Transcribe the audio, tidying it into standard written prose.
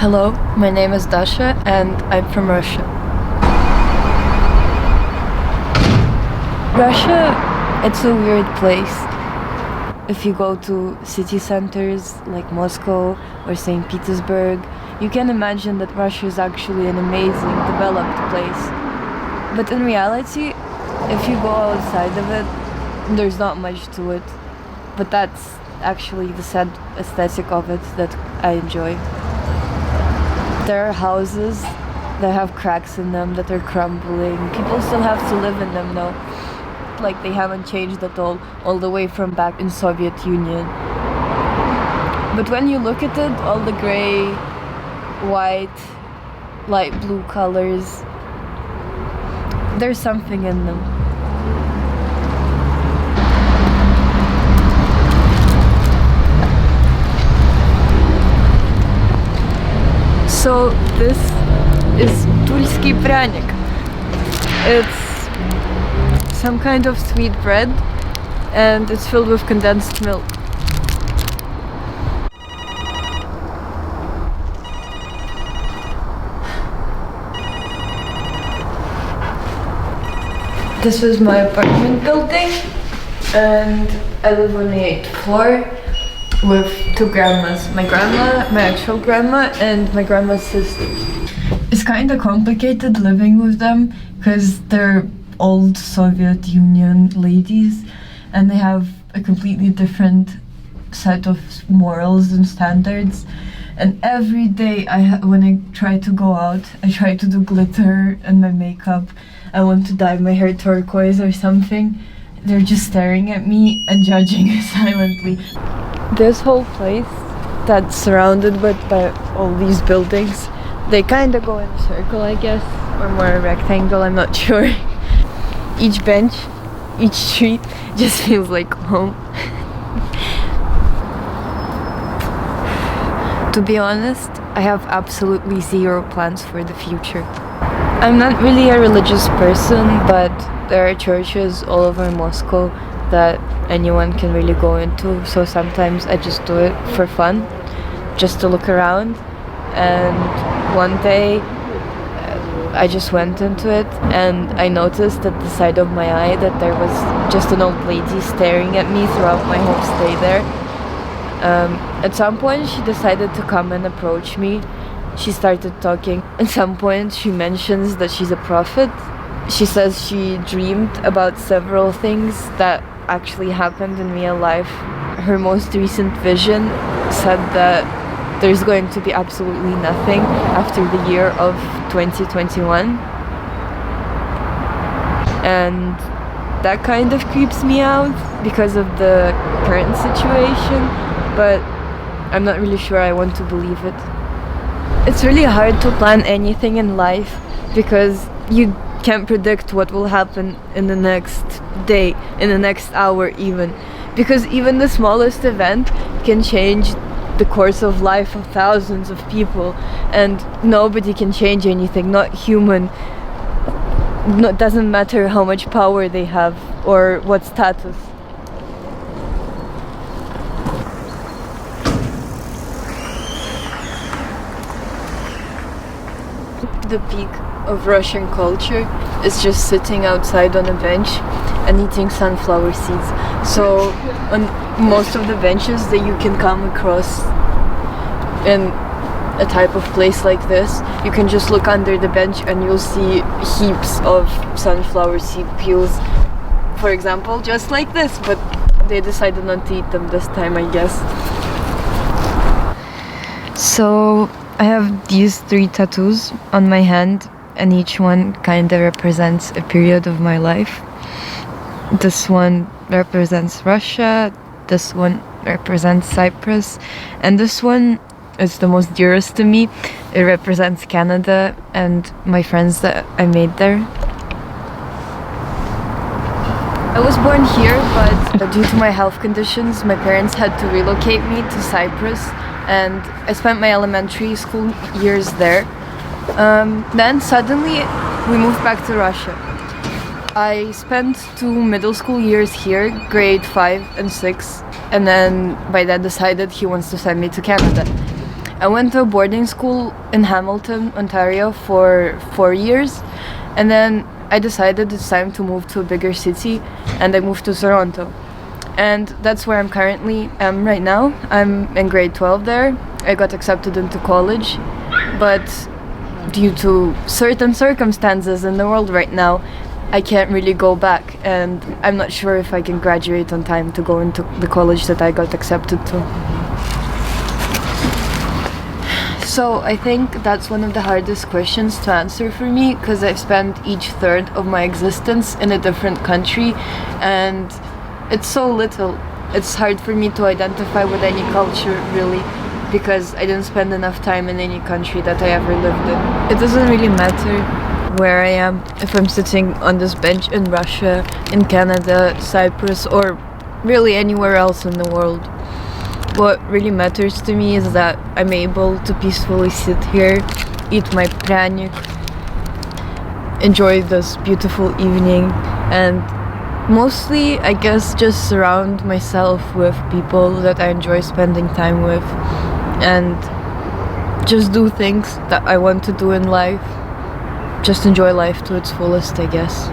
Hello, my name is Dasha and I'm from Russia. Russia, it's a weird place. If you go to city centers like Moscow or St. Petersburg, you can imagine that Russia is actually an amazing, developed place. But in reality, if you go outside of it, there's not much to it. But that's actually the sad aesthetic of it that I enjoy. There are houses that have cracks in them that are crumbling. People still have to live in them though. Like they haven't changed at all the way from back in Soviet Union. But when you look at it, all the gray, white, light blue colors, there's something in them. So this is Тульский пряник. It's some kind of sweet bread and it's filled with condensed milk. This is my apartment building and I live on the 8th floor with two grandmas. My grandma, my actual grandma, and my grandma's sister. It's kind of complicated living with them because they're old Soviet Union ladies and they have a completely different set of morals and standards. And every day when I try to go out, I try to do glitter and my makeup. I want to dye my hair turquoise or something. They're just staring at me and judging silently. This whole place that's surrounded by all these buildings, they kind of go in a circle, I guess, or more a rectangle, I'm not sure. Each bench, each street just feels like home. To be honest, I have absolutely zero plans for the future. I'm not really a religious person, but there are churches all over Moscow that anyone can really go into, so sometimes I just do it for fun, just to look around. And one day I just went into it and I noticed at the side of my eye that there was just an old lady staring at me throughout my whole stay there. At some point she decided to come and approach me. She started talking. At some point she mentions that she's a prophet. She says she dreamed about several things that actually happened in real life. Her most recent vision said that there's going to be absolutely nothing after the year of 2021. And that kind of creeps me out because of the current situation, but I'm not really sure I want to believe it. It's really hard to plan anything in life because you can't predict what will happen in the next day, in the next hour even. Because even the smallest event can change the course of life of thousands of people, and nobody can change anything, not human. It doesn't matter how much power they have or what status. The peak of Russian culture is just sitting outside on a bench and eating sunflower seeds. So on most of the benches that you can come across in a type of place like this, you can just look under the bench and you'll see heaps of sunflower seed peels, for example, just like this, but they decided not to eat them this time, I guess. So I have these 3 tattoos on my hand, and each one kind of represents a period of my life. This one represents Russia, this one represents Cyprus, and this one is the most dearest to me. It represents Canada and my friends that I made there. I was born here, but due to my health conditions, my parents had to relocate me to Cyprus, and I spent my elementary school years there. Then suddenly we moved back to Russia. I spent 2 middle school years here, grade 5 and 6, and then my dad decided he wants to send me to Canada. I went to a boarding school in Hamilton, Ontario for 4 years, and then I decided it's time to move to a bigger city, and I moved to Toronto. And that's where I'm currently am right now. I'm in grade 12 there. I got accepted into college, but due to certain circumstances in the world right now, I can't really go back, and I'm not sure if I can graduate on time to go into the college that I got accepted to. So I think that's one of the hardest questions to answer for me, because I've spent each third of my existence in a different country, and it's so little. It's hard for me to identify with any culture, really, because I didn't spend enough time in any country that I ever lived in. It doesn't really matter where I am, if I'm sitting on this bench in Russia, in Canada, Cyprus, or really anywhere else in the world. What really matters to me is that I'm able to peacefully sit here, eat my pryanik, enjoy this beautiful evening, and mostly, I guess, just surround myself with people that I enjoy spending time with, and just do things that I want to do in life. Just enjoy life to its fullest, I guess.